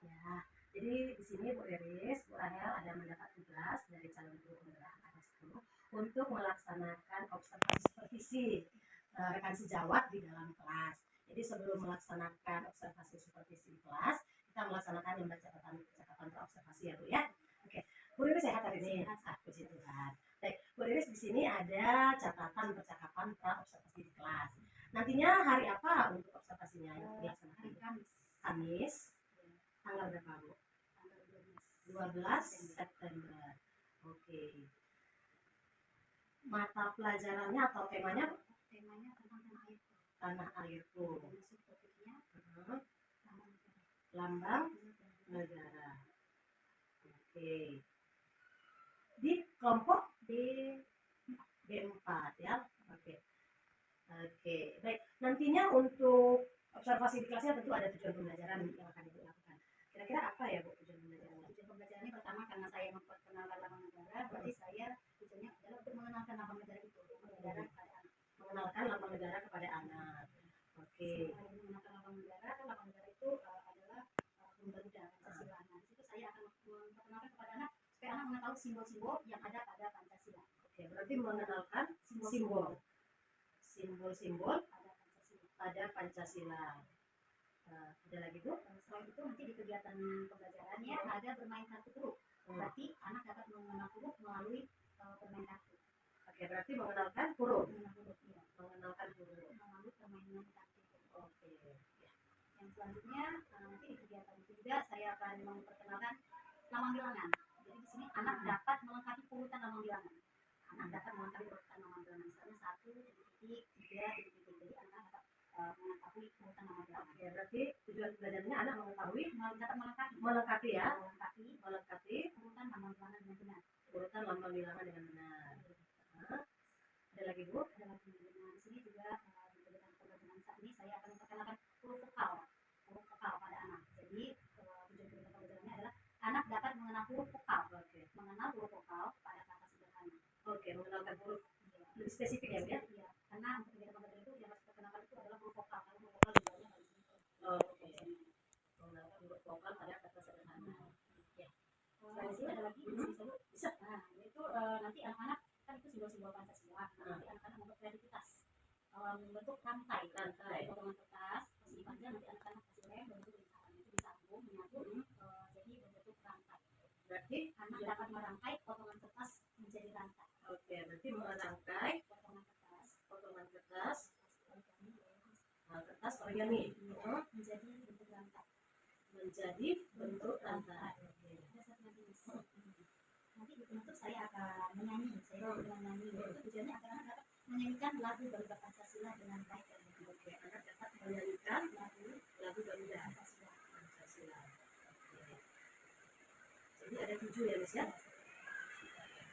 Ya, jadi di sini Bu Iris, Bu Rahel ada mendapat tugas dari calon guru penggerak kelas 10 untuk melaksanakan observasi supervisi rekan sejawat di dalam kelas. Jadi sebelum melaksanakan observasi supervisi di kelas, kita melaksanakan lembar catatan observasi ya Bu ya. Oke, Bu Iris sehat hari ini? Puji Tuhan. Baik, Bu Iris di sini ada catatan percakapan observasi di kelas. Nantinya hari apa untuk observasinya yang dilaksanakan? Kamis. Tanggal berapa Bu? 12 September. Oke. Mata pelajarannya atau temanya? Temanya tentang tanah airku. Lambang negara. Oke. Di kelompok B4 ya. Oke. Oke. Baik. Nantinya untuk observasi di kelasnya tentu ada tujuan pembelajaran yang akan Ibu lakukan. Kira-kira apa ya Bu tujuan pembelajaran? Tujuan pembelajarannya pertama karena saya memperkenalkan lambang negara, berarti saya tujuannya adalah untuk mengenalkan lambang negara itu, mengenalkan lambang negara kepada anak. Oke. Mengenalkan lambang negara itu adalah Garuda Pancasila. Nah, di situ saya akan memperkenalkan kepada anak supaya anak mengetahui simbol-simbol yang ada pada Pancasila. Oke, berarti mengenalkan simbol-simbol pada Pancasila. Ada lagi Bu? Selain itu nanti di kegiatan pembelajarannya ada bermain kartu huruf. Berarti anak dapat mengenal huruf melalui bermain kartu. Oke, berarti mengenalkan huruf. Ya. Mengenalkan huruf melalui permainan kartu. Oke. Ya. Yang selanjutnya nanti di kegiatan itu juga saya akan memperkenalkan lambang bilangan. Jadi di sini anak dapat melengkapi urutan lambang bilangan. Anak dapat melengkapi urutan lambang bilangan. Misalnya 1, titik, 3, titik. Jadi anak dapat mengetahui urutan lambang bilangan. Ya, berarti tujuan belajarnya anak mengetahui, dapat melengkapi ya, melengkapi urutan lambang bilangan dengan benar. Urutan lambang bilangan dengan benar. Ada lagi Bu? Ada lagi. Nah, di sini juga di kegiatan pembelajaran saat ini saya akan memperkenalkan huruf vokal pada anak. Jadi tujuan kegiatan pembelajarannya adalah anak dapat mengenal huruf vokal. Mengenal huruf vokal pada kata sederhana. Oke, mengenalkan huruf lebih spesifik ya Bu ya? Iya, karena untuk kegiatan pembelajaran itu yang harus diperkenalkan itu adalah huruf vokal. Karena huruf vokal juga banyak di sini. Oke. Mengenalkan huruf vokal pada kata sederhana. Ya. Selain itu ada lagi bisa. Nah, itu nanti anak-anak kan itu simbol-simbol Pancasila. Nanti anak-anak membuat kreativitas membentuk rantai potongan kertas persegi panjang, nanti anak-anak kasih lem bentuk lingkaran itu disambung menyatu jadi membentuk rantai. Berarti anak dapat merangkai potongan kertas menjadi rantai. Oke, berarti merangkai potongan kertas kertas origami menjadi bentuk rantai. Nanti di penutup saya akan menyanyi. Itu tujuannya agar anak dapat menyanyikan lagu Garuda Pancasila dengan baik. Oke, anak dapat menyanyikan lagu Garuda Pancasila. Jadi ada 7 ya Miss ya.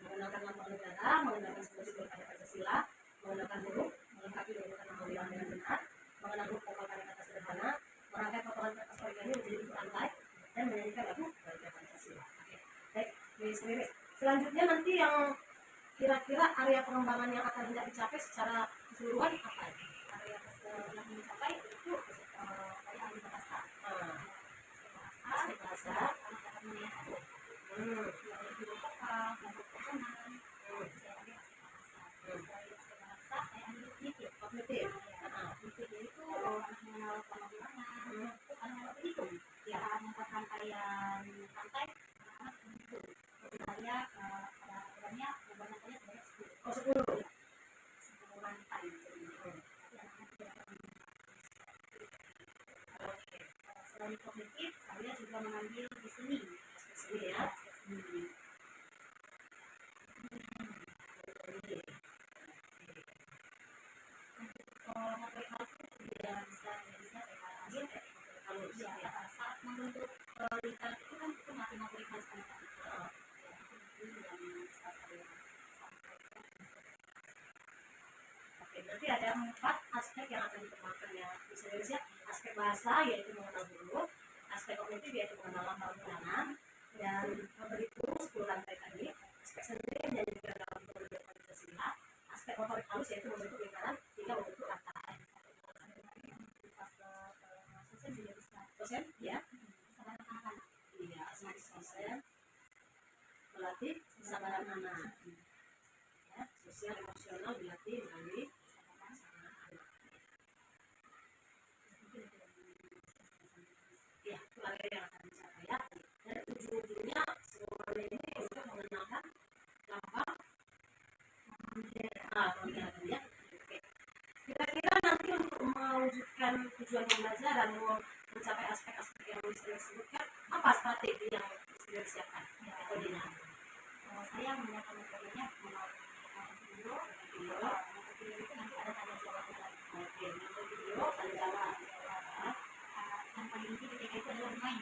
Mengenalkan lambang negara, mengenalkan simbol-simbol pada Pancasila, mengenalkan huruf, melengkapi urutan lambang bilangan dengan benar, mengenal huruf vokal pada kata sederhana, merangkai potongan kertas origami menjadi bentuk rantai, dan menyanyikan lagu Garuda Pancasila. Oke, baik, Miss Iris. Selanjutnya nanti yang kira-kira area pengembangan yang akan hendak dicapai secara keseluruhan apa? Area yang dicapai itu kayak ahli bahasa. Ahli bahasa. Anak dapat menyanyi. Huruf vokal, bentuk potongan. Saya ambil bahasa. Saya ambil kognitif. Kognitif itu anak mengenal lambang bilangan. Terus anak berhitung. Ya, membuat rangkaian rantai. Anak berhitung. Saya pada aturannya membuat rantainya sebanyak 10. 10 rantai. Selain kognitif, saya juga mengambil di seni. Ya. Motorik halus juga bisa saya ambil kalau saat membentuk lingkaran itu kan itu masih motorik halus anak. Oke, berarti ada 4 aspek yang akan dikembangkan ya. Misalnya aspek bahasa yaitu mengenal huruf, aspek kognitif yaitu mengenal lambang bilangan, dan berhitung 10 rantai tadi, aspek seni menyanyikan lagu Garuda Pancasila, aspek motorik halus yaitu membentuk lingkaran hingga membentuk rantai. Dosen ya. bisa melatih kesabaran anak. Ya, sosial emosional dilatih melalui kesabaran sama anak. Ya, keluarga yang akan dicapai ya. Dan ujung-ujungnya semuanya ini untuk mengenalkan dampak ya. Kira-kira nanti untuk mewujudkan tujuan pembelajaran mencapai aspek-aspek yang saya sebutkan, apa strategi yang sudah disiapkan metodenya? Saya menggunakan metodenya video itu nanti ada tanda jawab lagi. Oke, video tanda jawab. Yang paling inti ketika itu adalah bermain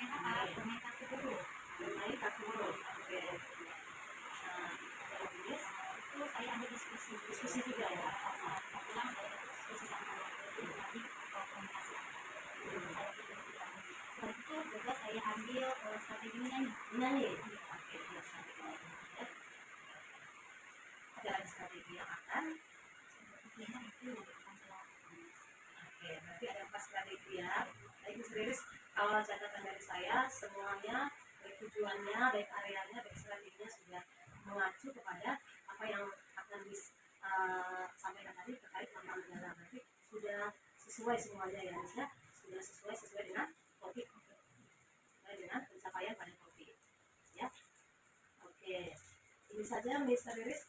apa? Bermain kartu dulu. Bermain kartu huruf. Oke. Itu saya ambil diskusi juga ya. Pulang saya diskusi sama nanti komunikasi. Setelah itu juga saya ambil strategi menyanyi. Ada strategi yang akan berarti ada 4 strategi ya. Baik serius, kalau catatan dari saya semuanya baik tujuannya, baik areanya, baik strateginya sudah mengacu kepada apa yang akan disampaikan tadi terkait tantangan negara. Berarti sudah sesuai semuanya ya, sudah sesuai dengan topik, dengan pencapaian pada topik. Ya, oke. Ini saja Mr. Riris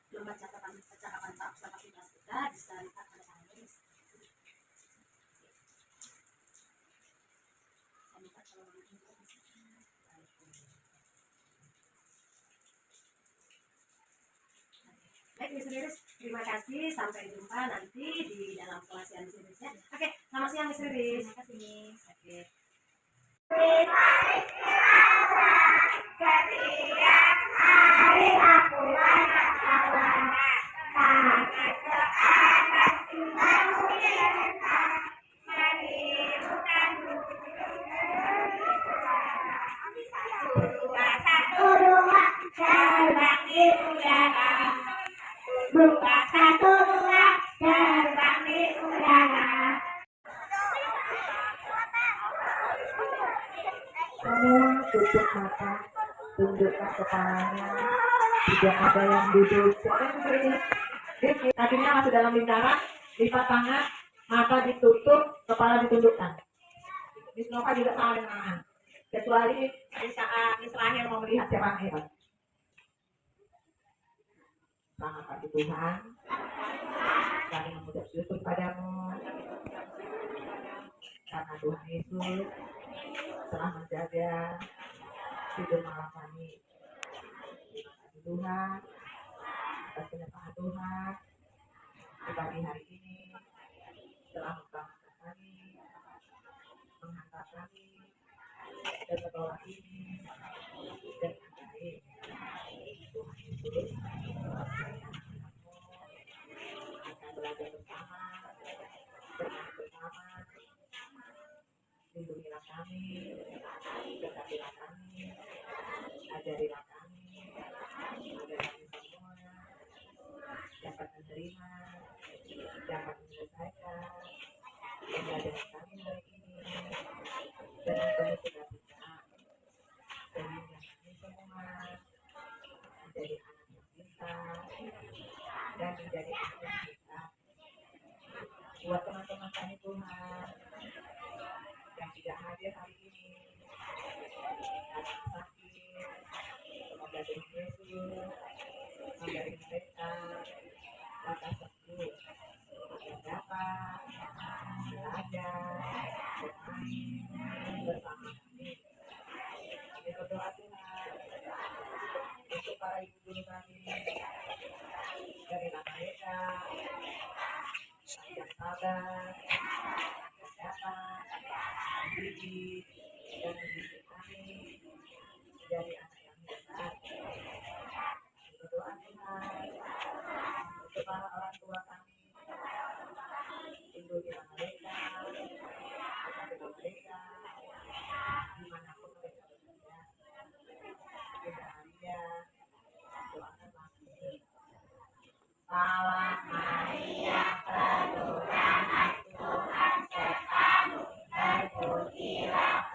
lembar percakapan kapasitas kita bisa lihat pada hari ini. Baik, Miss Riris, terima kasih. Sampai jumpa nanti di dalam kelas yang selanjutnya. Oke, selamat siang Miss Riris. Terima kasih, Miss. Oke. Setiap hari aku buka satu dua terbang di udara. Semua tutup mata, tundukkan kepalanya. Tidak ada yang duduk. Kakinya masih dalam lingkaran, lipat tangan, mata ditutup, kepala ditundukkan. Bismillah juga sama dengan kecuali di saat Israel mau melihat siapa yang hebat. Selamat pagi Tuhan, kami mengucap syukur padamu karena Tuhan Yesus telah menjaga hidup malam kami. Terima kasih Tuhan atas penyertaan Tuhan di pagi hari ini telah membangunkan kami, menghantar kami dan membawa ini dengan baik. Tuhan Yesus akan belajar bersama, bermain bersama. Lindungilah kami, berkatilah kami, ajarilah kami, agar kami semua dapat menerima, dapat menyelesaikan pembelajaran kami hari ini dengan penuh sukacita, sehingga kami semua menjadi anak yang pintar dan menjadi anak yang pintar. Buat teman-teman kami Tuhan yang tidak hadir hari ini karena sakit, semoga Tuhan Yesus memberi mereka rasa sembuh agar dapat belajar, bermain bersama kami. Kami berdoa Tuhan untuk para ibu guru kami, berilah mereka yang sabar, yang dapat mendidik dan mendidik kami menjadi anak yang hebat. Berdoa Tuhan untuk para orang tua kami, lindungilah mereka, berkatilah mereka dimanapun mereka berada. Bunda Maria, doakan kami. Salam Maria, penuh rahmat Tuhan sertamu, terpujilah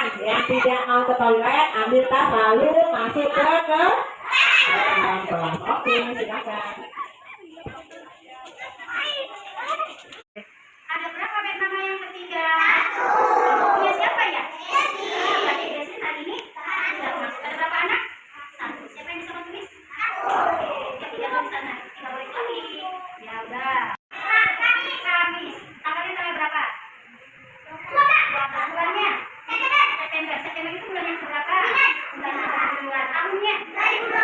yang tidak mau ke toilet ambil tas lalu masuk ke dalam kelas. Oke, silakan. Ada berapa bed mama yang ketiga? Punya siapa ya? Berarti Desi tadi ini sudah masuk. Ada berapa anak? 1. Siapa yang bisa menulis? Oke, yang tidak mau di sana. Kita balik lagi. Ya udah. Kamis. Tanggalnya tanggal berapa? 12 bulannya. September. September itu bulan yang berapa? Bulan yang kedua. Tahunnya? 2020.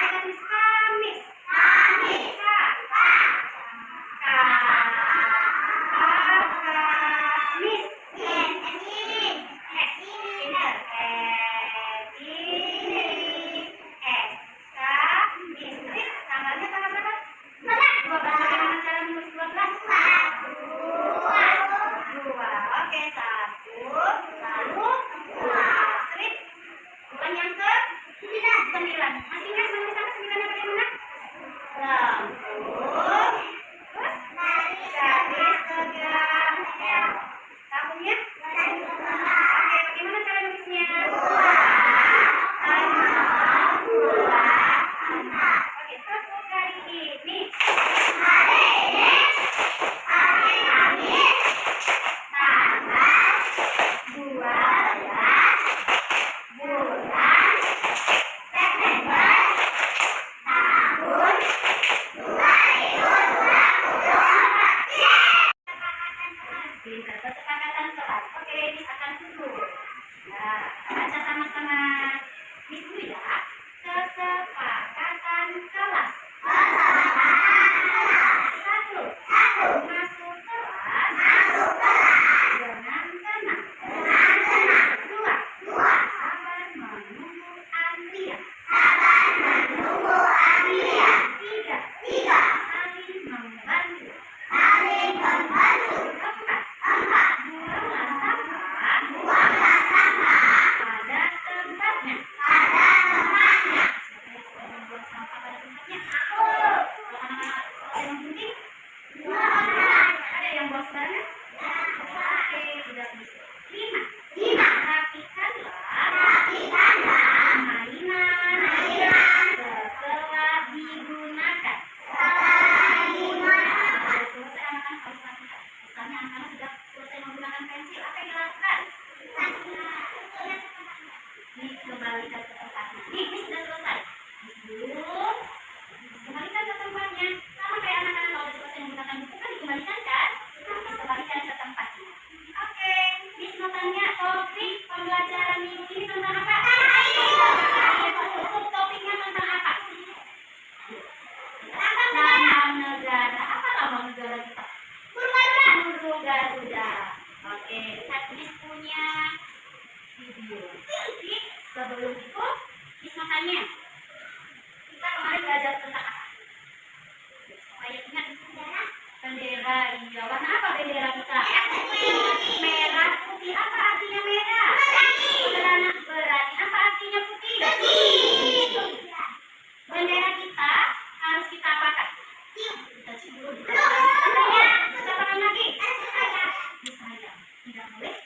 Kamis. Kamis. Kesepakatan kelas. Oke, Miss akan tunggu. Nah, baca sama-sama. Miss dulu ya. Kesepakatan kelas. 1. Masuk kelas. Dengan tenang. 2. Sabar menunggu antrian. 3. Saling membantu. 4. Buanglah sampah pada tempatnya. Siapa yang sudah membuang sampah pada tempatnya? Aku. Ada yang penting? Ada yang buang sembarangan? Oke, sudah bisa. 5. Rapikanlah mainan setelah digunakan. Sudah selesai anak-anak harus rapikan. Misalnya anak-anak sudah selesai menggunakan pensil, apa yang dilakukan? Dikembalikan ke tempatnya. Ini sudah selesai. Belum. Dikembalikan ke tempatnya. Sama kayak anak-anak kalau sudah selesai menggunakan buku kan dikembalikan kan? Dikembalikan ke tempatnya. Oke. Miss mau tanya topik pembelajaran minggu ini tentang apa? Subtopiknya tentang apa? Lambang negara. Apa lambang negara kita? Burung Garuda. Oke, lihat Miss punya video. Tapi sebelum itu, Miss mau tanya. Kita kemarin belajar tentang apa? Supaya ingat bendera. Iya, warna apa bendera kita? Merah, putih. Apa artinya merah? Berani. Apa artinya putih? Bendera kita harus kita apakan? Kita cium. Kita apakan lagi? Disayang. Tidak boleh?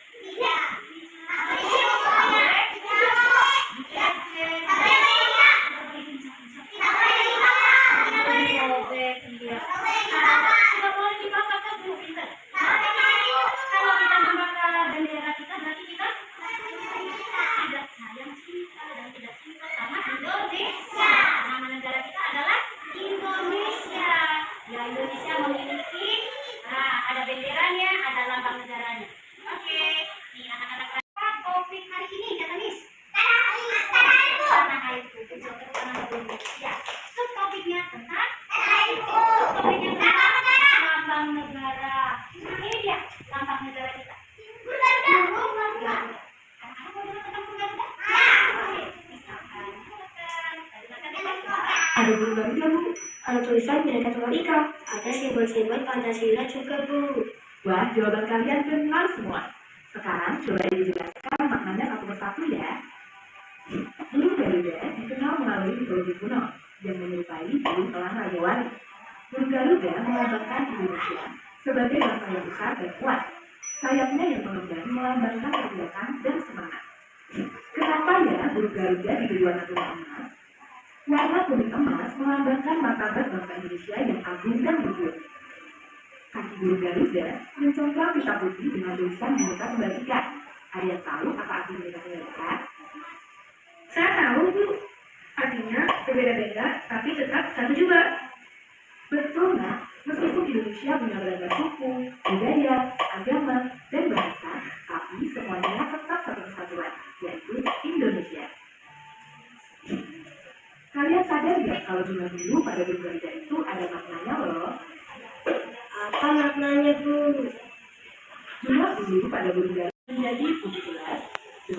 Indonesia memiliki, ada benderanya, ada lambang negaranya. Oke, nih anak-anak, apa topik hari ini kata Miss? Tanah airku. Coba tanah Indonesia. Subtopiknya tentang subtopiknya tentang lambang negara. Ini dia lambang negara kita. Burung Garuda. Anak-anak mau dengar tentang burung Garuda? Oke, misalkan. Ada burung Garuda, Bu. Ada tulisan Bhinneka Tunggal Ika. Ada simbol-simbol Pancasila juga, Bu. Wah, jawaban kalian benar semua. Sekarang coba dijelaskan maknanya satu persatu ya. Burung Garuda dikenal melalui mitologi kuno yang menyerupai burung elang rayawari. Burung Garuda melambangkan Indonesia sebagai bangsa yang besar dan kuat. Sayapnya yang mengembang melambangkan kekuatan dan semangat. Garuda di kedua natuna emas. Warna kuning emas melambangkan martabat bangsa Indonesia yang agung dan luhur. Kaki burung Garuda mencongkram pita putih dengan tulisan Bhinneka Tunggal Ika. Ada yang tahu apa arti Bhinneka Tunggal Ika? Saya tahu, Bu. Artinya berbeda-beda, tapi tetap satu juga. Betul, Nak. Meskipun Indonesia punya beragam suku, budaya, agama, dan bahasa, tapi semuanya tetap satu kesatuan, yaitu Indonesia. Kalian sadar nggak kalau jumlah biru pada burung Garuda itu ada maknanya loh? Apa maknanya, Bu? Jumlah biru pada burung Garuda menjadi 17, 8,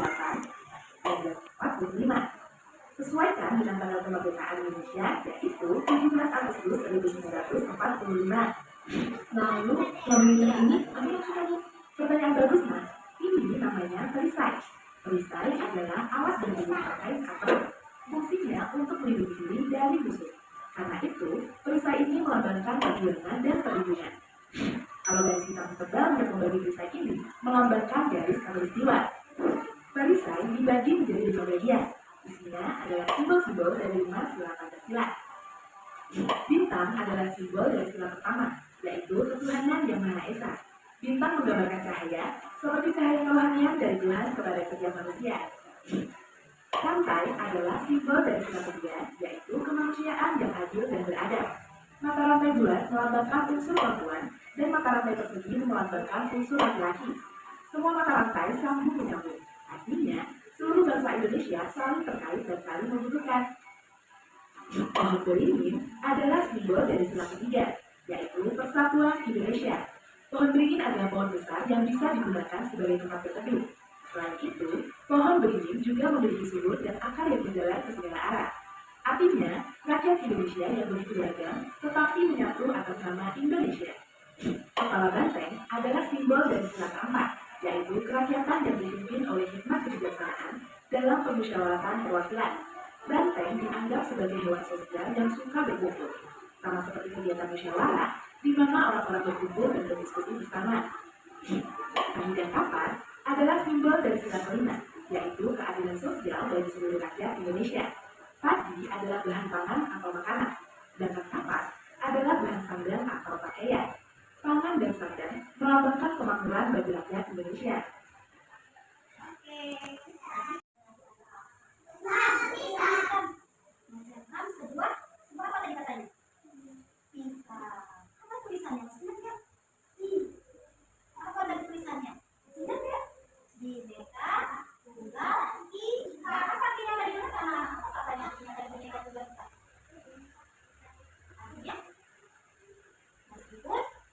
45. Sesuaikan dengan tanggal kemerdekaan Indonesia, yaitu 17 Agustus 1945. Lalu, lagunya ini apa maksudnya? Pertanyaan bagus, Mas. Ini namanya perisai. Perisai adalah alat bantu pakai kapal. Fungsinya untuk melindungi diri dari musuh. Karena itu, perisai ini melambangkan perjuangan dan perlindungan. Kalau garis hitam tebal yang membagi perisai ini melambangkan garis khatulistiwa. Perisai dibagi menjadi 5 bagian. Isinya adalah simbol-simbol dari 5 sila Pancasila. Bintang adalah simbol dari sila pertama, yaitu ketuhanan yang Maha Esa. Bintang menggambarkan cahaya, seperti cahaya kerohanian dari Tuhan kepada setiap manusia. Rantai adalah simbol dari sila ketiga, yaitu kemanusiaan yang adil dan beradab. Mata rantai bulat melambangkan unsur perempuan, dan mata rantai persegi melambangkan unsur laki-laki. Semua mata rantai sambung menyambung. Artinya, seluruh bangsa Indonesia saling terkait dan saling membutuhkan. Pohon beringin adalah simbol dari sila ketiga, yaitu persatuan Indonesia. Pohon beringin adalah pohon besar yang bisa digunakan sebagai tempat berteduh. Selain itu, pohon beringin juga memiliki sudut dan akar yang berjalan ke segala arah. Artinya, rakyat Indonesia yang begitu beragam tetapi menyatu atas nama Indonesia. Kepala banteng adalah simbol dari sila keempat, yaitu kerakyatan yang dipimpin oleh hikmat kebijaksanaan dalam permusyawaratan perwakilan. Banteng dianggap sebagai hewan sosial yang suka berkumpul, sama seperti kegiatan musyawarah, di mana orang-orang berkumpul dan berdiskusi bersama. Padi dan kapas adalah simbol dari sila kelima, yaitu keadilan sosial bagi seluruh rakyat Indonesia. Padi adalah bahan pangan atau makanan, sedangkan kapas adalah bahan sandang atau pakaian. Pangan dan sandang melambangkan kemakmuran bagi rakyat Indonesia.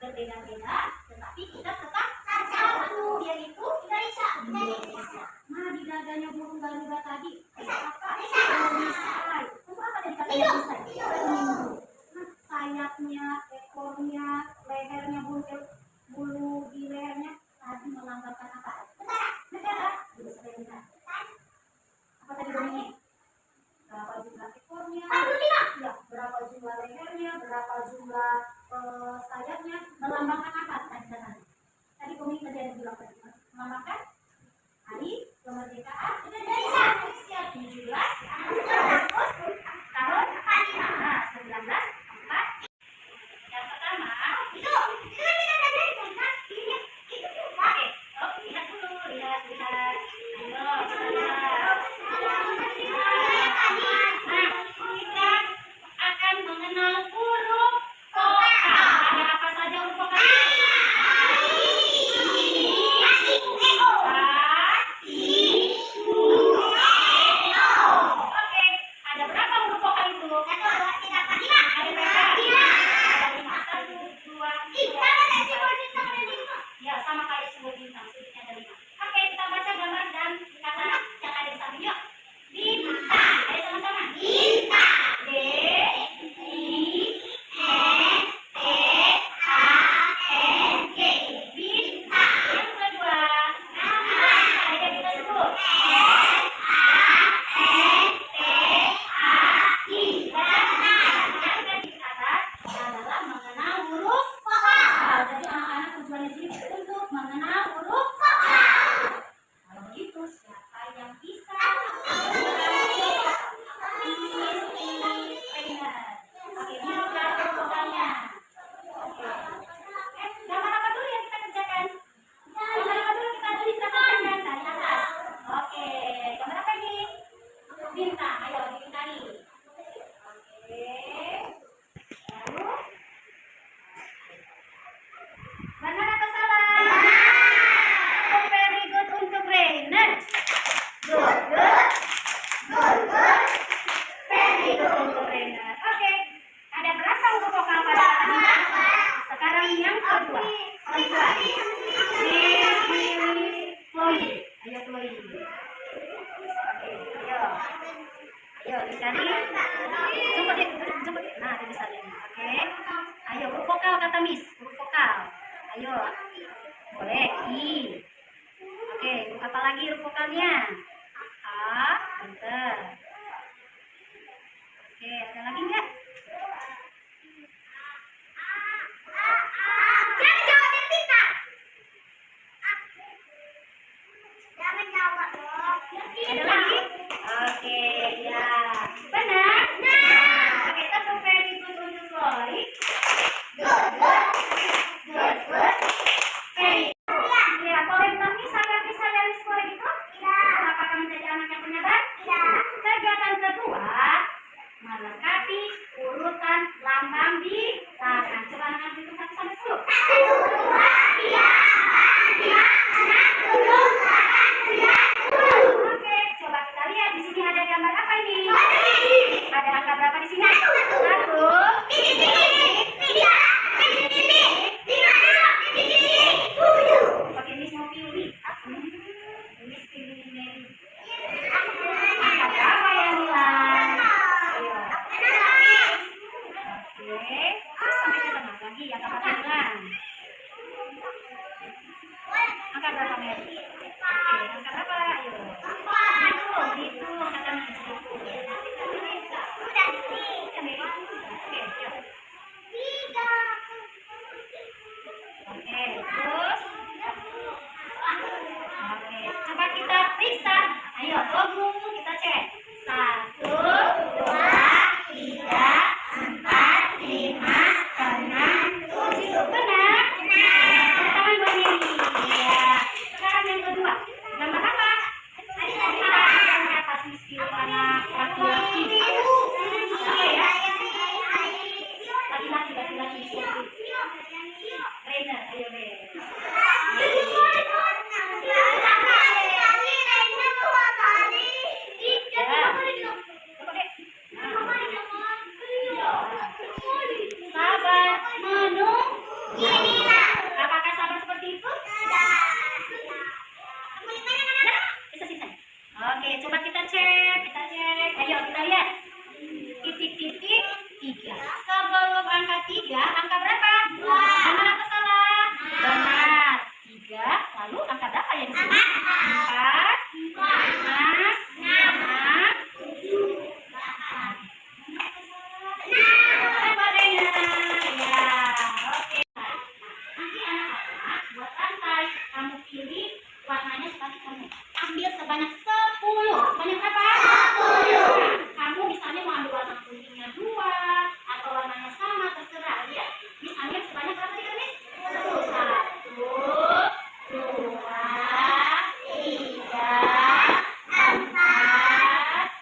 Berbeda-beda, tetapi kita tetap satu, yaitu Indonesia. Nah, di dadanya burung Garuda tadi, apa? Perisai. Itu apa dari kata perisai? Nah, sayapnya, ekornya, lehernya, bulu di lehernya tadi melambangkan apa? Negara. Apa tadi bunyinya? Berapa jumlah ekornya? Ya, berapa jumlah lehernya? Berapa jumlah sayapnya? Melambangkan apa tadi? Tadi komik tadi ada bilang tadi melambangkan hari kemerdekaan Indonesia. Joy. Oke, ayo dicari. Jemput. Nah, ada bisa lihat. Oke. Ayo huruf vokal kata Miss, huruf vokal. Ayo. Boleh I. Oke, apa lagi huruf vokalnya? A, pinter. Oke, ada lagi enggak? Ada lagi? Oke, ya. Benar? Oke, satu very good untuk Loli. Good. Very good. Ya, boleh berarti saya bisa dari sekolah itu? Iya. Apakah menjadi anak yang penyabar? Iya. Kegiatan kedua, melengkapi urutan lambang di tangan. Coba anak hitung 1 sampai 10. 1, 2, 3, 4, 5, 6, 7, 8, 9, 10. Oke, coba kita lihat di sini ada gambar apa ini? Ada angka berapa di sini? 1, 3, 7. Oke, Miss mau pilih. Miss pilih Mary. Angka berapa yang hilang? Ayo. Oke, terus sampai ke sana lagi angka berapa yang hilang? Angka berapa Mary? Oke, angka berapa? Ayo. Itu angka Miss. Udah sih. Oke, yuk. Oke, terus. Oke, coba kita periksa. Ayo, tunggu kita cek. 1, 2, 3, 4, 5, 6, 7. Benar? Tangan buat Mary. Ya. Sekarang yang kedua. Gambar apa? Yang atas Miss pilih anak laki-laki. Oke ya. Laki-laki. Rainer, ayo Rainer. Sabar menunggu. Apakah sabar seperti itu? Bisa. Oke, coba kita cek. Ayo kita lihat. Titik-titik 3. Sebelum angka 3, angka berapa? Benar atau salah? Benar. 3. Lalu angka berapa ya di sini? 4, 5, 6, 7, 8. Ya, oke. Nanti anak-anak buat rantai. Kamu pilih warnanya seperti kamu. Ambil sebanyak 10. Sebanyak berapa? 10. Kamu misalnya mau ambil warna kuningnya 2 atau warnanya sama, terserah ya. Miss ambil sebanyak berapa tadi Miss? 10. 1, 2, 3, 4, 5, 6, 4.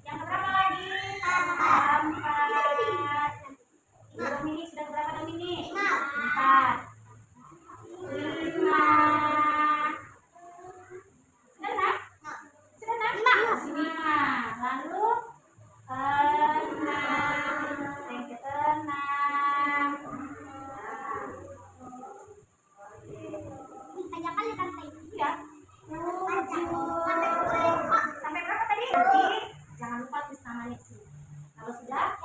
Yang berapa lagi? 4. sudah berapa dong ini? 4. 5. Sudah 6? Sudah 6? Masih 5. Lalu 6. Yang ke-6. Banyak kali lantai. Iya. 7. Sampai berapa tadi? Jangan lupa tulis namanya sih. Kalau sudah,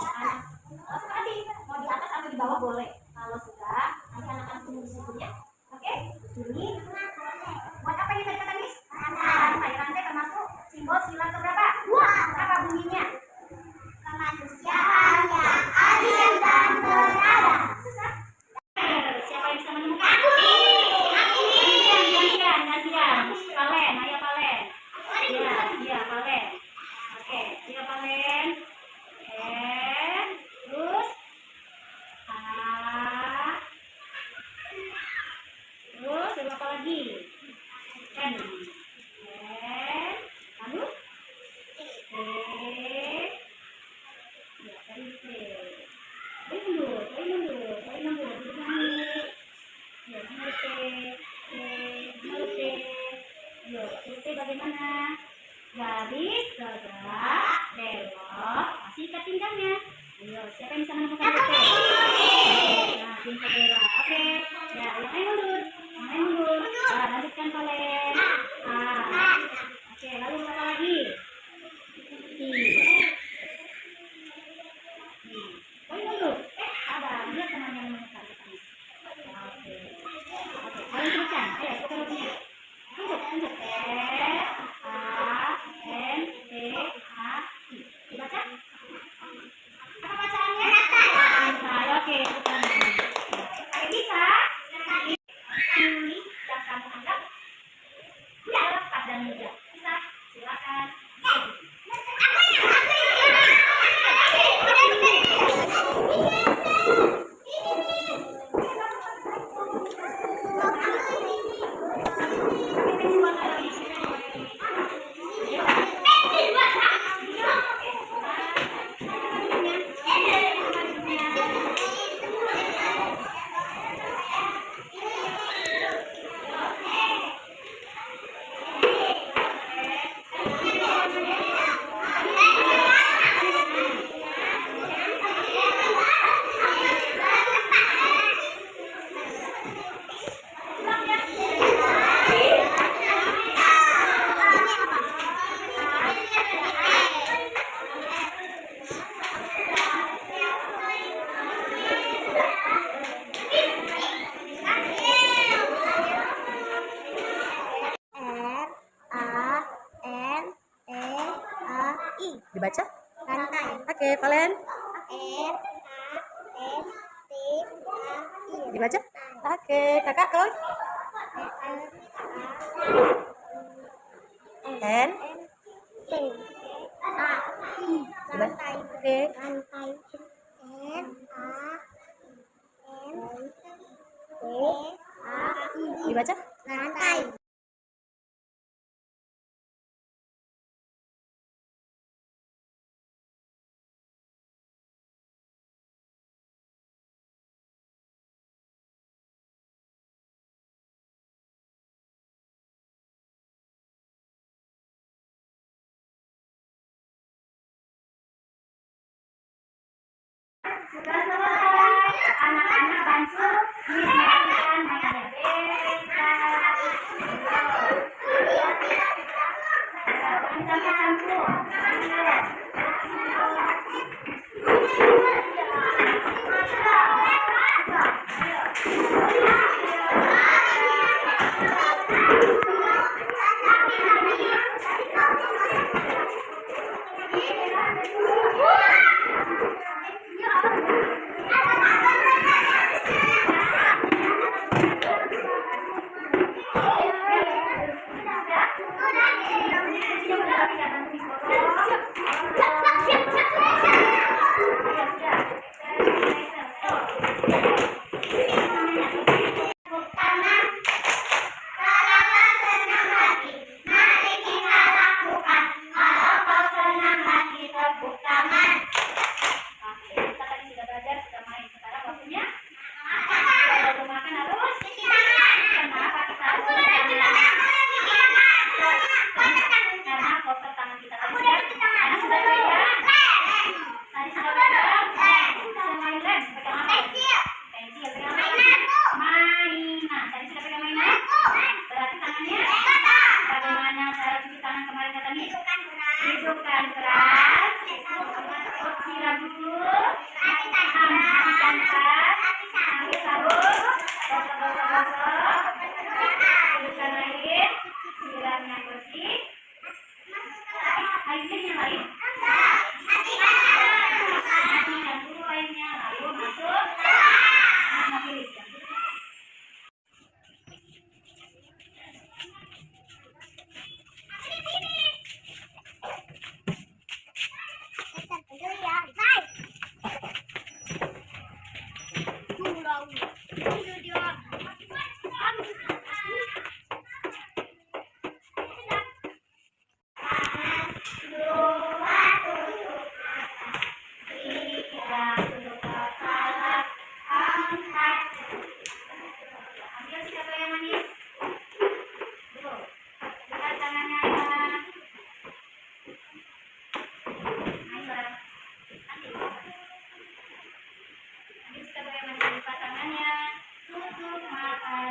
tadi mau di atas atau di bawah boleh. Kalau sudah, nanti anak-anak tunggu di situ ya. Oke? Ini buat apa ini tadi kata Miss? Rantai. Rantai termasuk simbol sila keberapa? Apa bunyinya? Kemanusiaan yang adil dan beradab. Susah. Siapa yang bisa menemukan? Gantian. Palen, ayo Palen. Iya, Palen. Oke, iya Palen. Terus A. Terus ada apa lagi? N. Lalu T. Ya, tadi T. Tarik mundur. Duduk dulu. Ya, benar T. Yuk, T bagaimana? Garis, gagak, belok, masih ikat pinggangnya. Ayo, siapa yang bisa menemukan T? Nah, pintar belok. Oke. Ya, yang lain mundur. Nah, lanjutkan Palen. Oke, lalu apa lagi? I. Mundur. Sabar. Lihat teman yang menemukan. Oke. Kalian sebutkan. Ayo, sebutkan rupanya. Lanjut. N, T, A, I. Dibaca? Apa bacaannya? Rantai. Oke, bukan. Kalian bisa? Pilih yang kamu anggap mudah, tepat dan mudah. Bisa? Silakan. Dibaca? Rantai. Oke, Valen. R-A-N-T-A-I. Dibaca? Oke, kakak Koi. N. T A I. Dibaca? Rantai. Oke. Rantai. N A N T A I. Dibaca? Rantai. Sudah selesai. Anak-anak bantu disampaikan makanya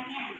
pembukaannya.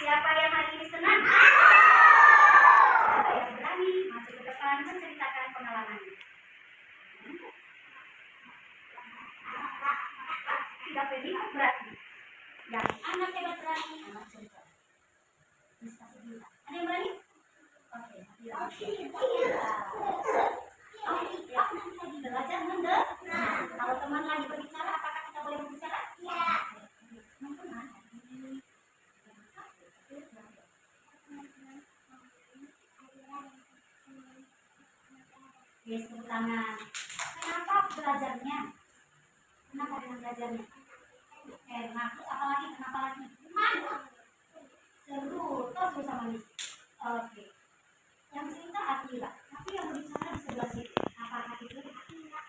Siapa yang hari ini senang? Siapa yang berani maju ke depan menceritakan pengalamannya? Tidak berani berarti. Yang anak hebat berani, anak cerita. Bisa cerita. Ada yang berani? Oke. Belajar mendengar. Kalau teman lagi berbicara, apakah kita boleh berbicara? Iya. Yes, tepuk tangan. Kenapa belajarnya? Kenapa dengan belajarnya? Enak. Terus apa lagi? Kenapa lagi? Seru. Terus bisa manis. Oke. Yang cerita Atila, tapi yang berbicara di sebelah situ. Apakah itu?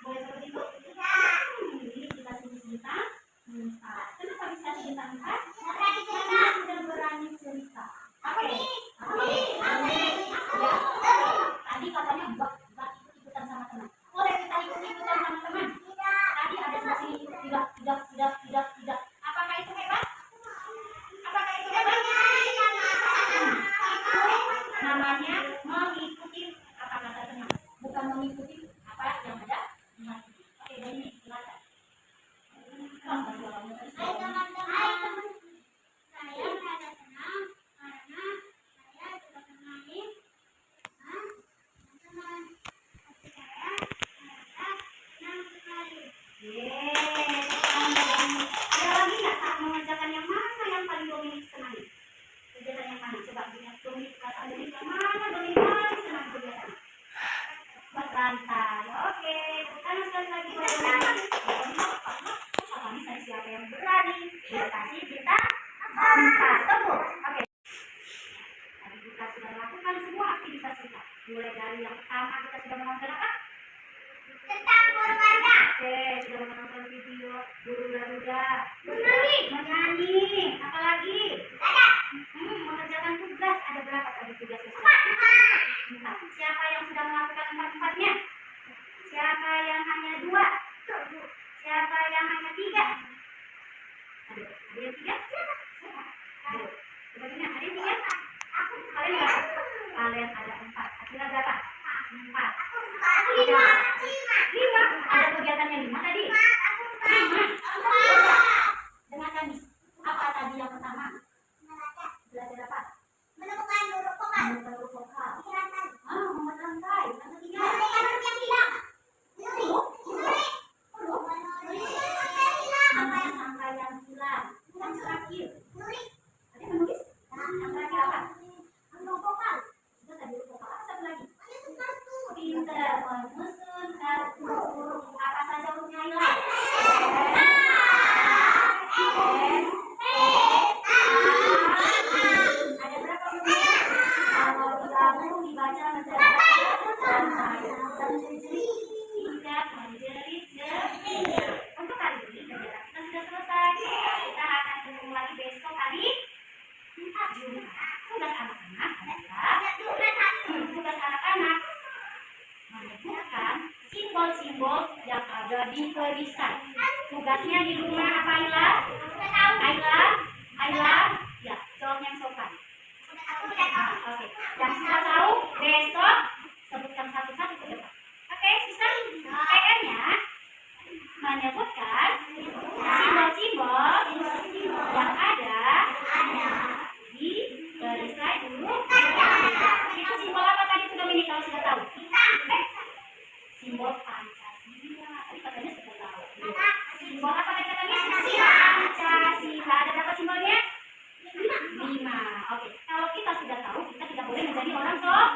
Boleh seperti itu? Jadi kita cerita. Kenapa bisa cerita? Karena sudah berani cerita. Oke. Tadi katanya ikutan sama teman. Boleh kita ikutan sama teman? Tadi ada sebelah sini tidak. Apakah itu hebat? Apakah itu hebat? Namanya mengikuti apa kata teman, bukan mengikuti apa yang ada di hati. Oke, dari ini silakan. Hai teman-teman, saya merasa senang karena saya juga bermain dengan teman-teman. Hati saya merasa senang sekali. Ada lagi nggak saat mengerjakan yang mana yang paling Dominik senang? Kegiatan yang mana? Coba lihat Dominik, perasaan Dominik yang mana Dominik paling senang kegiatan? Berlantai. Oke, karena sekali lagi berlantai. Apa misalnya siapa yang berani? Kita kasih kita angkat. Tepuk. Oke. Tadi kita sudah lakukan semua aktivitas kita. Mulai dari yang pertama kita sudah menonton apa? Tentang berwarna. Oke, sudah menonton video guru Garuda. Menyanyi. Apalagi? Ada. Mengerjakan tugas. Ada berapa tadi tugasnya? 4. Siapa yang sudah melakukan 4-4-nya? Siapa yang hanya 2? Siapa yang hanya 3? Ada yang 3? Aduh, sebenarnya ada yang 3? Kalian berapa? Kalian ada 4. Akila berapa? 4. 5. Ada kegiatannya 5 tadi? 5. Dengan Kamis. Apa tadi yang pertama? Belajar apa? Menemukan huruf vokal. Menemukan huruf vokal. Menghilangkan. Membuat rantai. Yang ketiga. Menurut yang hilang. Huruf? Huruf. yang ada di perisai. Tugasnya di rumah apa Ayla? Ayla? Ayla? Ya, jawab yang sopan. Oke, yang sudah tahu besok sebutkan satu-satu ke depan. Oke, bisa? PR-nya menyebutkan simbol-simbol yang ada di perisai huruf. Itu simbol apa tadi tuh Dominic kalau sudah tahu? Simbol Pancasila. Tadi katanya sudah tahu. Simbol apa tadi katanya? Pancasila. Ada berapa simbolnya? 5. Oke, kalau kita sudah tahu, kita tidak boleh menjadi orang sombong.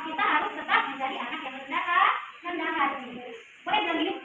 Kita harus tetap menjadi anak yang rendah hati. Boleh Dominic?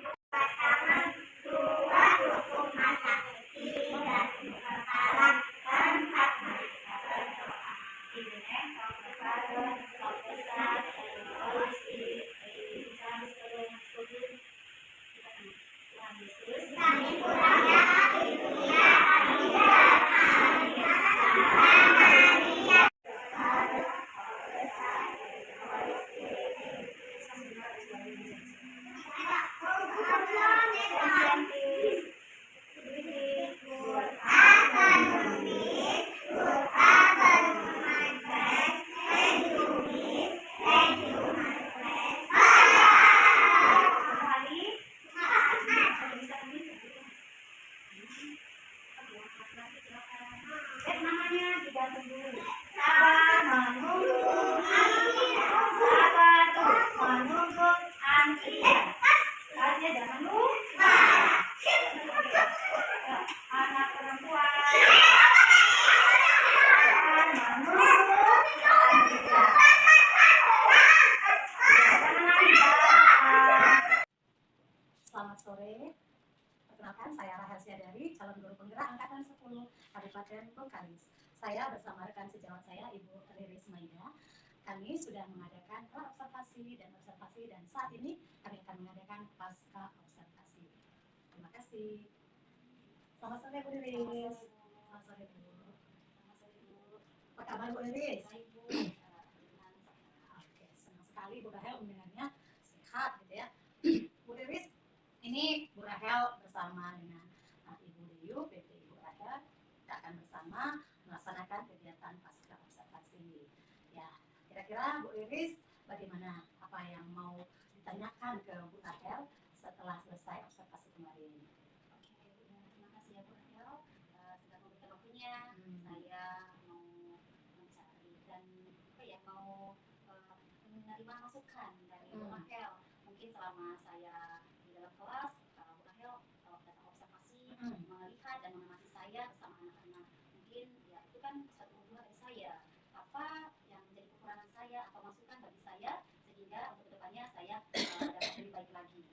Namanya digantung dulu. Sabar menunggu antrian. Kasih jangan lupa. Anak perempuan menunggu antrian. Selamat sore. Perkenalkan, saya Rahel Siadari, calon guru penggerak angkatan 10 Kabupaten Bengkalis. Saya bersama rekan sejawat saya, Ibu Riris Maida. Kami sudah mengadakan observasi dan saat ini kami akan mengadakan pasca observasi. Terima kasih. Selamat sore Bu Riris. Selamat sore Bu. Apa kabar Bu Riris? Baik Bu. Oke, senang sekali Bu Rahel mendengarnya sehat gitu ya. Bu Riris, ini Bu Rahel bersama dengan Ibu Deyu, PT Ibu Rahel, kita akan bersama melaksanakan kegiatan pasca observasi. Ya, kira-kira Bu Riris bagaimana? Apa yang mau ditanyakan ke Bu Rahel setelah selesai observasi kemarin? Oke, terima kasih ya Bu Rahel sudah memberikan waktunya. Saya mau mencari dan mau menerima masukan dari Bu Rahel. Mungkin selama saya di dalam kelas, Bu Rahel datang observasi, melihat dan mengamati saya bersama anak-anak. Mungkin ya itu kan satu hubungan dari saya. Apa yang menjadi kekurangan saya atau masukan bagi saya sehingga untuk kedepannya saya dapat lebih baik lagi.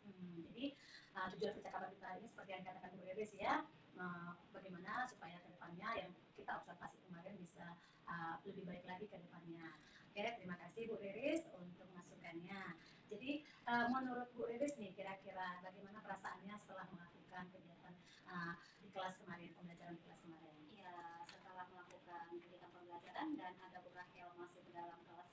Jadi tujuan percakapan kita ini seperti yang dikatakan Bu Riris ya, bagaimana supaya kedepannya yang kita observasi kemarin bisa lebih baik lagi ke depannya. Oke, terima kasih Bu Riris untuk masukannya. Jadi menurut Bu Riris nih, kira-kira bagaimana perasaannya setelah melakukan kegiatan di kelas kemarin, pembelajaran di kelas kemarin? Ya, setelah melakukan kegiatan pembelajaran dan ada Bu Rahel masuk ke dalam kelas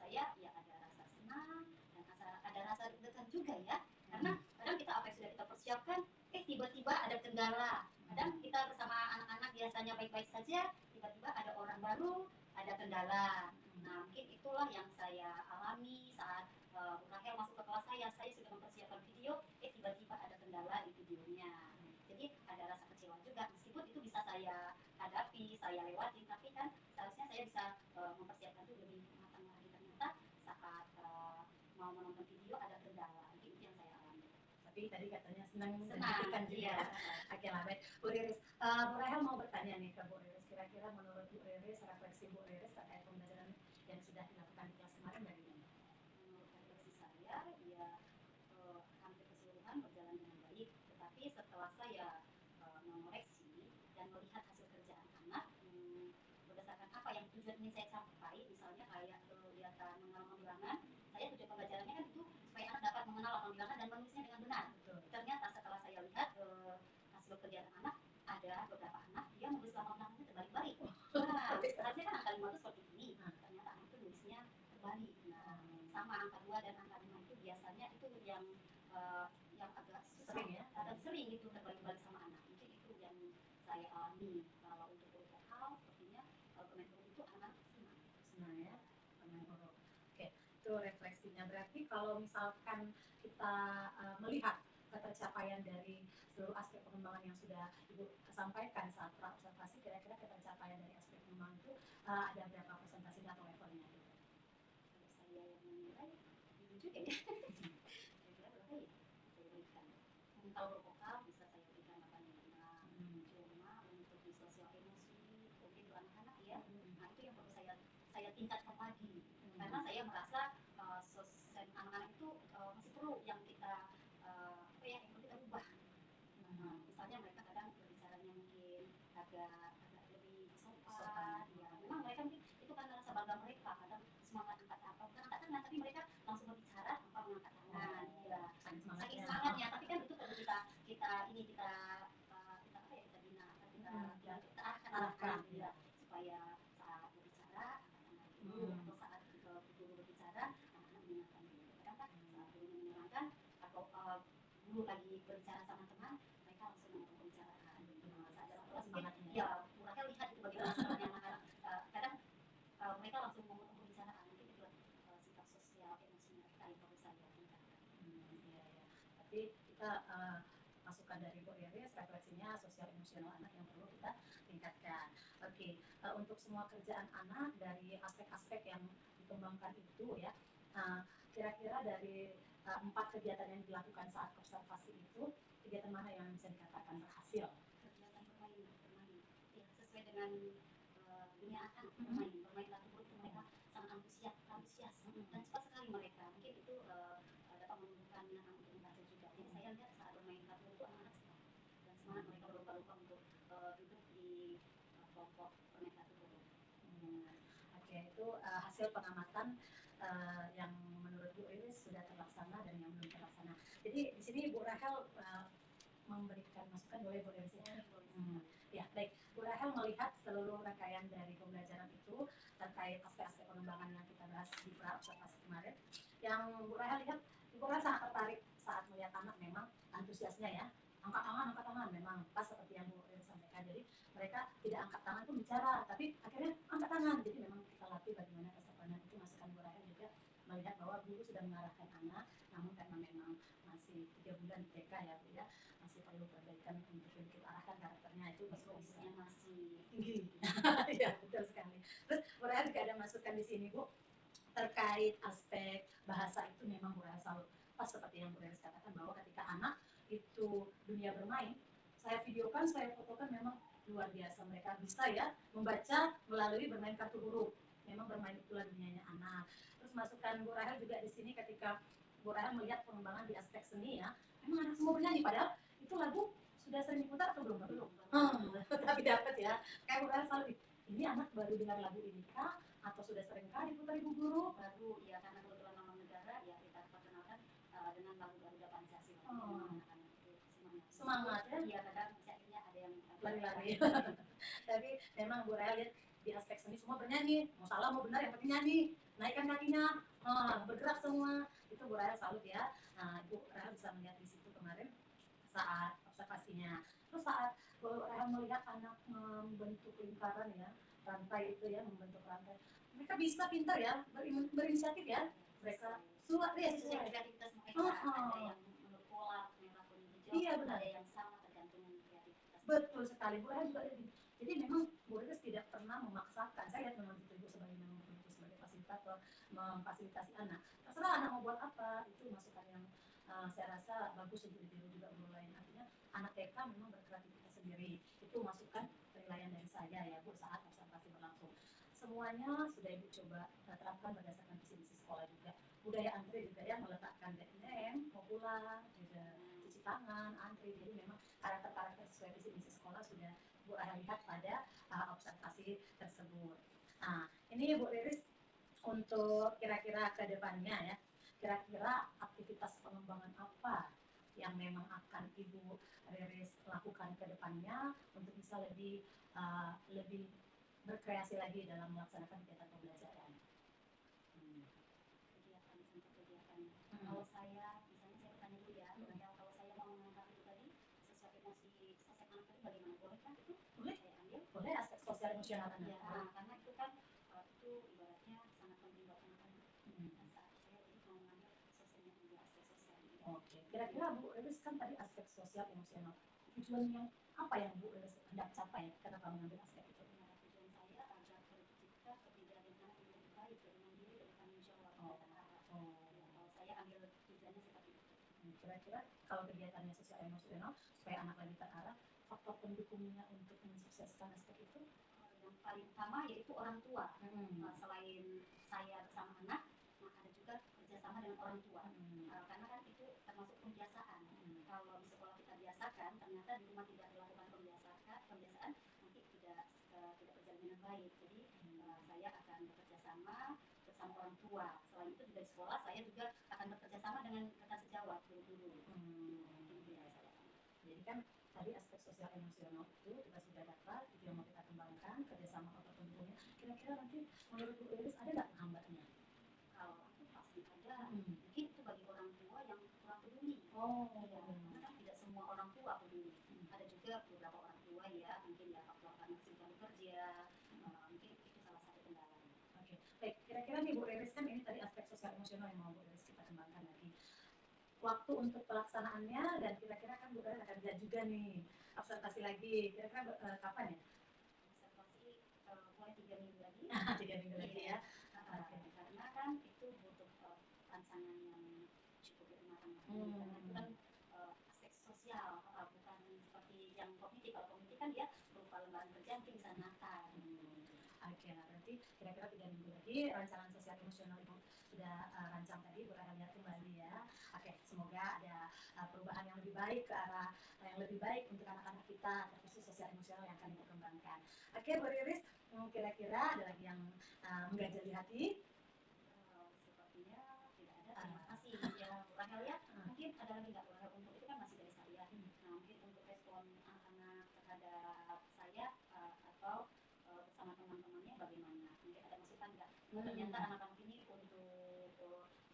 saya, ya ada rasa senang dan ada rasa deg-degan juga ya. Karena kadang kita apa yang sudah kita persiapkan, tiba-tiba ada kendala. Kadang kita bersama anak-anak biasanya baik-baik saja, tiba-tiba ada orang baru, ada kendala. Nah, mungkin itulah yang saya alami saat Bu Rahel masuk ke kelas saya sudah mempersiapkan video, tiba-tiba ada kendala di videonya. Jadi ada rasa kecewa juga, meskipun itu bisa saya hadapi, saya lewati, tapi kan seharusnya saya bisa mempersiapkan itu lebih matang lagi. Ternyata saat mau menonton video ada kendala, itu yang saya alami. Tapi tadi katanya senang kan juga. Oke lah, baik. Bu Riris, Bu Rahel mau bertanya nih ke Bu Riris, kira-kira menurut Bu Riris, refleksi Bu Riris terkait pembelajaran yang sudah dilakukan di kelas kemarin bagaimana? Menurut refleksi saya, ya hampir keseluruhan berjalan dengan baik. Tetapi setelah saya mengoreksi dan melihat hasil kerjaan anak, berdasarkan apa yang tujuan ini saya capai, misalnya kayak kegiatan mengenal bilangan, saya tujuan pembelajarannya kan itu supaya anak dapat mengenal lambang bilangan dan menulisnya dengan benar. Ternyata setelah saya lihat hasil kerjaan anak, ada beberapa anak dia menulis lambang bilangannya terbalik-balik. Nah, harusnya kan angka 5 itu seperti ini, ternyata anak itu nulisnya terbalik. Nah, sama angka 2 dan angka 5 itu biasanya itu yang yang agak susah, Sering ya? agak sering gitu terbalik-balik sama anak. Mungkin itu yang saya alami. Kalau untuk guru vokal, sepertinya bermain huruf itu anak-anak senang ya bermain huruf. Oke, itu refleksinya. Berarti kalau misalkan kita melihat ketercapaian dari seluruh aspek pengembangan yang sudah Ibu sampaikan saat observasi, kira-kira ketercapaian dari aspek pengembangan itu ada berapa persentase atau levelnya gitu? Kalau saya yang menilai, juga ya. Kira-kira berapa ya? Saya berikan. Kalau bervokal bisa saya berikan 8,5. Cuma untuk di sosial emosi, mungkin untuk anak-anak ya, nah itu yang perlu saya tingkatkan lagi. Karena saya merasa anak-anak itu masih perlu yang kita yang perlu kita ubah. Misalnya mereka kadang berbicaranya mungkin agak lebih sopan. Ya, memang mereka mungkin itu karena rasa bangga mereka, kadang semangat angkat tangan, tapi mereka langsung berbicara tanpa mengangkat tangan. Ya, saking semangatnya. Tapi kan itu perlu kita bina, kita arahkan ya, supaya saat berbicara angkat tangan dulu, atau saat guru berbicara anak-anak mendengarkan dulu. Kadang kan saat gurunya menerangkan atau guru lagi berbicara sama teman, mereka langsung memotong pembicaraan. Ya, mereka lihat itu bagaimana caranya anak-anak. Kadang mereka langsung memotong pembicaraan. Mungkin itu sifat sosial emosi mereka yang perlu saya tingkatkan. Iya. Tapi kita masukan dari Bu Iris, refleksinya sosial emosional anak yang perlu kita tingkatkan. Oke, untuk semua kerjaan anak dari aspek-aspek yang dikembangkan itu ya, kira-kira dari 4 kegiatan yang dilakukan saat observasi itu, kegiatan mana yang bisa dikatakan berhasil? Kegiatan bermain, ya, sesuai dengan dunia anak, bermain lagu huruf itu mereka sangat antusias dan cepat sekali mereka. Mungkin itu dapat menumbuhkan minat untuk membaca juga. Jadi saya lihat saat bermain lagu itu anak-anak cepat dan semangat mereka berlomba-lomba untuk duduk di kelompok bermain lagu huruf. Oke, itu hasil pengamatan yang menurut Bu Iris sudah terlaksana dan yang belum terlaksana. Jadi di sini Bu Rahel memberikan masukan, boleh Bu Iris ya? Ya, baik. Bu Rahel melihat seluruh rangkaian dari pembelajaran itu terkait aspek-aspek pengembangan yang kita bahas di observasi kemarin. Yang Bu Rahel lihat, Bu Rahel sangat tertarik saat melihat anak memang antusiasnya ya. Angkat tangan memang pas seperti yang Bu Iris sampaikan. Jadi mereka tidak angkat tangan pun bicara, tapi akhirnya angkat tangan. Jadi memang kita latih bagaimana kesopanan itu. Masukan Bu Rahel juga melihat bahwa guru sudah mengarahkan anak, namun karena memang masih 3 bulan di TK ya Bu ya, masih perlu perbaikan untuk sedikit arahkan karakternya itu Psikologisnya masih tinggi. Ya betul sekali. Terus Bu Rahel juga ada masukan di sini Bu terkait aspek bahasa itu memang Bu Rahel selalu pas seperti yang Bu Rahel katakan bahwa ketika anak itu dunia bermain, saya videokan, saya fotokan memang luar biasa mereka bisa ya membaca melalui bermain kartu huruf. Memang bermain itulah dunianya anak. Terus masukan Bu Rahel juga di sini ketika Bu Rahel melihat pengembangan di aspek seni ya, memang anak semua bernyanyi padahal itu lagu sudah sering diputar atau belum? Tapi dapat ya. Kayak Bu Rahel selalu ini anak baru dengar lagu ini kah? Atau sudah sering kali diputar Ibu Guru? Baru ya, karena kebetulan nama negara ya kita perkenalkan dengan lagu Garuda Pancasila. Anak-anak itu semangat ya? Iya, kadang akhirnya ada yang lari-lari. Tapi memang Bu Rahel lihat di aspek seni semua bernyanyi, mau salah mau benar yang penting nyanyi, naikkan kakinya, bergerak semua, itu Bu Rahel salut ya. Nah, Bu Rahel bisa melihat di situ kemarin saat observasinya. Terus saat Bu Rahel melihat anak membentuk lingkaran ya, rantai itu ya, membentuk rantai, mereka bisa pintar ya, berinisiatif ya, mereka suat ya, sesuai kreativitas mereka. Ada yang menurut pola, mereka pun hijau, iya, benar. Ada yang sama tergantung kreativitas. Betul sekali, Bu Rahel juga jadi memang Bu Iris tidak pernah memaksakan. Saya lihat memang Ibu sebagai sebagai fasilitator memfasilitasi anak. Terserah anak mau buat apa, itu masukan yang saya rasa bagus untuk ditiru juga guru lain. Artinya anak TK memang berkreativitas sendiri. Itu masukan penilaian dari saya ya Bu saat observasi berlangsung. Semuanya sudah Ibu coba terapkan berdasarkan visi-misi sekolah juga. Budaya antri juga ya, meletakkan DNM, mau pulang, juga cuci tangan, antri. Jadi memang karakter-karakter sesuai visi-misi sekolah sudah Bu Rahel lihat pada observasi tersebut. Nah, ini Bu Iris untuk kira-kira ke depannya ya, kira-kira aktivitas pengembangan apa yang memang akan Ibu Riris lakukan ke depannya untuk bisa lebih berkreasi lagi dalam melaksanakan kegiatan pembelajaran. Kegiatan. Kalau saya, misalnya saya bertanya dulu ya, emosional anak. Ya, karena itu kan itu ibaratnya sangat penting buat anak-anak. Saat saya jadi mau mengambil sosial media, aspek sosial media. Oke, kira-kira Bu Iris kan tadi aspek sosial emosional. Tujuan yang apa yang Bu Iris hendak capai? Kenapa mengambil aspek itu? Nah, tujuan saya agar tercipta kepribadian anak yang lebih baik, lebih mandiri, lebih tanggung jawab. Ya, kalau saya ambil tujuannya seperti itu. Kira-kira kalau kegiatannya sosial emosional supaya anak lebih terarah, faktor pendukungnya untuk mensukseskan aspek itu? Yang paling utama yaitu orang tua. Selain saya bersama anak, nah ada juga kerjasama dengan orang tua. Karena kan itu termasuk pembiasaan. Kalau di sekolah kita biasakan, ternyata di rumah tidak dilakukan pembiasaan nanti tidak berjalan dengan baik. Jadi saya akan bekerja sama bersama orang tua. Selain itu juga di sekolah saya juga akan bekerja sama dengan rekan sejawat guru-guru. Jadi kan tadi aspek sosial emosional itu kita sudah dapat, itu yang mau kita kembangkan, kerjasama faktor pendukungnya. Kira-kira nanti menurut Bu Iris ada nggak penghambatnya? Kalau itu pasti ada. Mungkin itu bagi orang tua yang kurang peduli. Iya, karena kan tidak semua orang tua peduli. Ada juga beberapa orang tua ya, mungkin ya faktor karena sibuk bekerja, mungkin itu salah satu kendala. Oke, baik. Kira-kira nih Bu Iris kan ini tadi aspek sosial emosional yang mau Bu Iris kita kembangkan lagi. Waktu untuk pelaksanaannya dan kira-kira kan Bu Iris akan lihat juga nih observasi lagi. Kira-kira kapan ya? Observasi mulai 3 minggu lagi. 3 minggu lagi ya. Karena kan itu butuh rancangan yang cukup matang. Karena itu kan aspek sosial, bukan seperti yang kognitif. Kalau kognitif kan dia berupa lembaran kerja mungkin bisa nakal. Oke, nah berarti kira-kira 3 minggu lagi rancangan sosial emosional Ibu sudah rancang tadi, Bu akan lihat kembali ya. Oke, semoga ada perubahan yang lebih baik ke arah yang lebih baik untuk anak-anak kita, terkhusus sosial emosional yang akan dikembangkan. Oke, Bu Iris, kira-kira ada lagi yang mengganjal di hati? Sepertinya tidak ada. Terima kasih ya Bu Rahel ya. Mungkin ada lagi nggak Bu Rahel, untuk itu kan masih dari saya. Nah, mungkin untuk respon anak-anak terhadap saya atau bersama teman-temannya bagaimana? Mungkin ada masukan nggak? Ternyata anak-anak ini untuk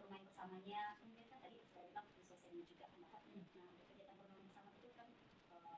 bermain bersamanya, mungkin kan tadi saya bilang di sosialnya juga kan. Nah, untuk kegiatan bermain bersama itu kan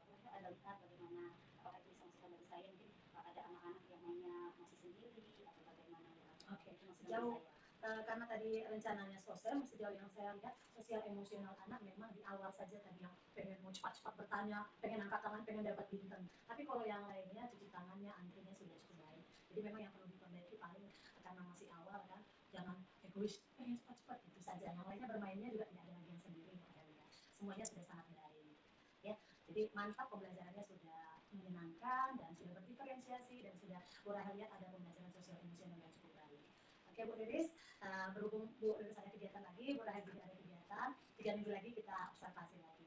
mereka ada lihat bagaimana, apakah itu bisa masukan dari saya, mungkin ada anak-anak yang mainnya masih sendiri atau bagaimana ya. Oke, sejauh karena tadi rencananya sosial, sejauh yang saya lihat sosial emosional anak memang di awal saja tadi yang pengen mau cepat-cepat bertanya, pengen angkat tangan, pengen dapat bintang. Tapi kalau yang lainnya cuci tangannya, antrinya sudah cukup baik. Jadi memang yang perlu diperbaiki paling karena masih awal kan, jangan egois, pengen cepat-cepat itu saja. Yang lainnya bermainnya juga tidak ada lagi yang sendiri, semuanya sudah sangat baik. Ya, jadi mantap pembelajarannya sudah menyenangkan dan sudah berdiferensiasi dan sudah Bu Rahel lihat ada pembelajaran sosial emosional yang cukup baik. Oke Bu Iris, berhubung Bu Iris ada kegiatan lagi, Bu Rahel juga ada kegiatan, 3 minggu lagi kita observasi lagi.